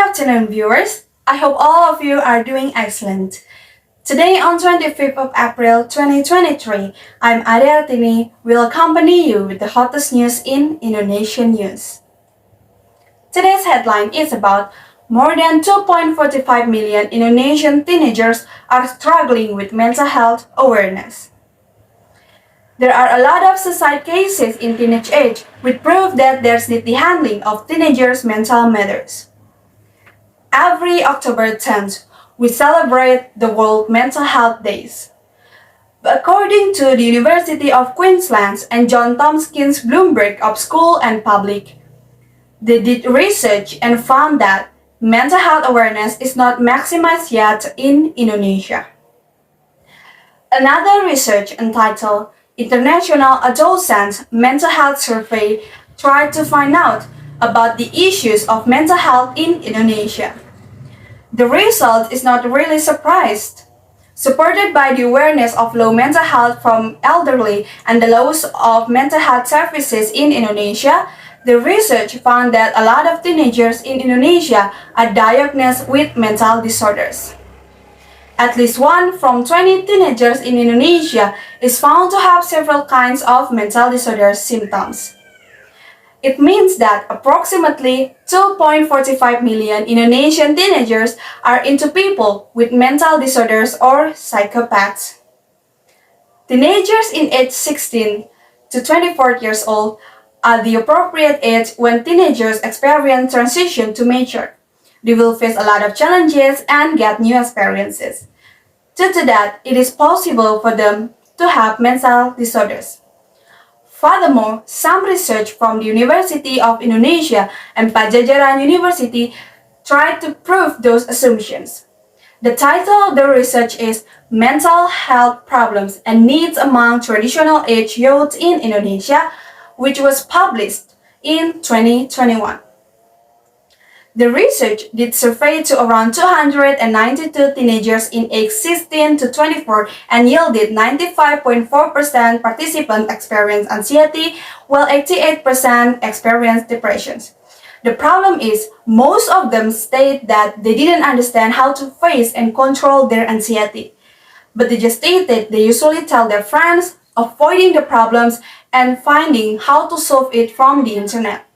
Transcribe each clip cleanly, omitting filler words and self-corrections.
afternoon, viewers. I hope all of you are doing excellent. Today, on 25th of April 2023, I'm Ade Artini, will accompany you with the hottest news in Indonesian news. Today's headline is about more than 2.45 million Indonesian teenagers are struggling with mental health awareness. There are a lot of suicide cases in teenage age, which prove that there's the handling of teenagers' mental matters. Every October 10th, we celebrate the World Mental Health Days. But according to the University of Queensland and John Tompkins Bloomberg of School and Public, they did research and found that mental health awareness is not maximized yet in Indonesia. Another research entitled International Adolescent Mental Health Survey tried to find out about the issues of mental health in Indonesia. The result is not really surprised. Supported by the awareness of low mental health from elderly and the loss of mental health services in Indonesia, the research found that a lot of teenagers in Indonesia are diagnosed with mental disorders. At least 1 from 20 teenagers in Indonesia is found to have several kinds of mental disorder symptoms. It means that approximately 2.45 million Indonesian teenagers are into people with mental disorders or psychopaths. Teenagers in age 16 to 24 years old are the appropriate age when teenagers experience transition to mature. They will face a lot of challenges and get new experiences. Due to that, it is possible for them to have mental disorders. Furthermore, some research from the University of Indonesia and Pajajaran University tried to prove those assumptions. The title of the research is Mental Health Problems and Needs Among Traditional Age Youth in Indonesia, which was published in 2021. The research did survey to around 292 teenagers in age 16 to 24 and yielded 95.4% participants experienced anxiety, while 88% experienced depression. The problem is, most of them state that they didn't understand how to face and control their anxiety. But they just stated they usually tell their friends, avoiding the problems, and finding how to solve it from the internet.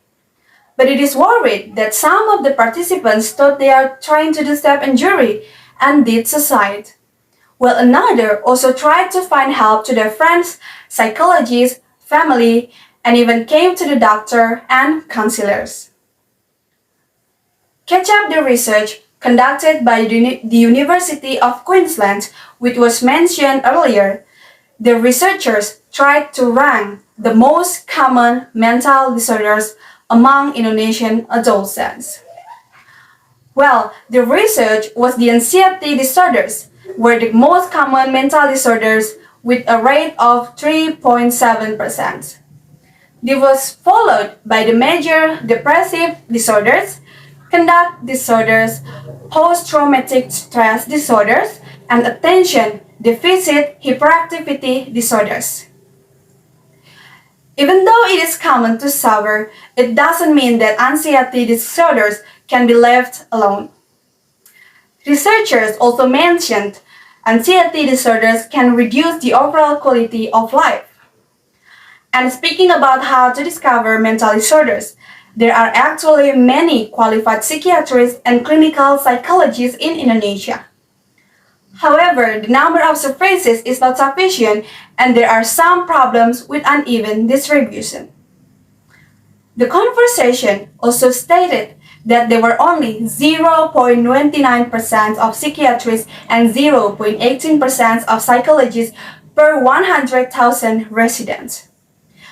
But it is worried that some of the participants thought they are trying to do self-injury and did suicide, while another also tried to find help to their friends, psychologists, family, and even came to the doctor and counselors. Catch up the research conducted by the University of Queensland, which was mentioned earlier. The researchers tried to rank the most common mental disorders among Indonesian adolescents. Well, the research was the anxiety disorders were the most common mental disorders with a rate of 3.7%. This was followed by the major depressive disorders, conduct disorders, post-traumatic stress disorders, and attention deficit hyperactivity disorders. Even though it is common to suffer, it doesn't mean that anxiety disorders can be left alone. Researchers also mentioned anxiety disorders can reduce the overall quality of life. And speaking about how to discover mental disorders, there are actually many qualified psychiatrists and clinical psychologists in Indonesia. However, the number of surfaces is not sufficient and there are some problems with uneven distribution. The conversation also stated that there were only 0.29% of psychiatrists and 0.18% of psychologists per 100,000 residents.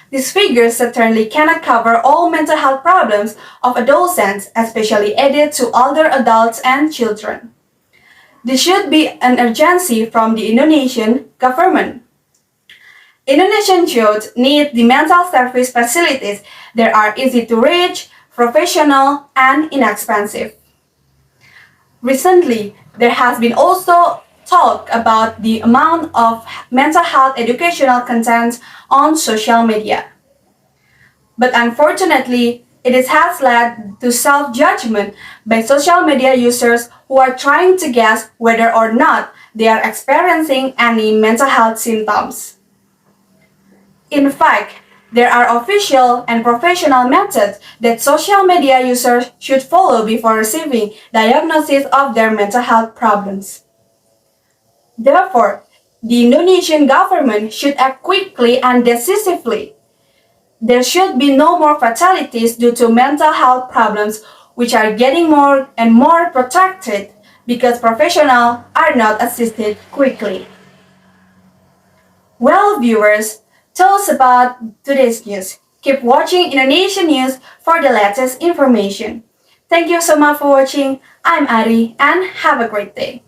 These figures certainly cannot cover all mental health problems of adolescents, especially added to older adults and children. This should be an urgency from the Indonesian government. Indonesian youth need the mental service facilities that are easy to reach, professional, and inexpensive. Recently, there has been also talk about the amount of mental health educational content on social media. But unfortunately, it has led to self-judgment by social media users who are trying to guess whether or not they are experiencing any mental health symptoms. In fact, there are official and professional methods that social media users should follow before receiving diagnosis of their mental health problems. Therefore, the Indonesian government should act quickly and decisively. There should be no more fatalities due to mental health problems, which are getting more and more protracted because professionals are not assisted quickly. Well, viewers, tell us about today's news. Keep watching Indonesian News for the latest information. Thank you so much for watching. I'm Ari and have a great day.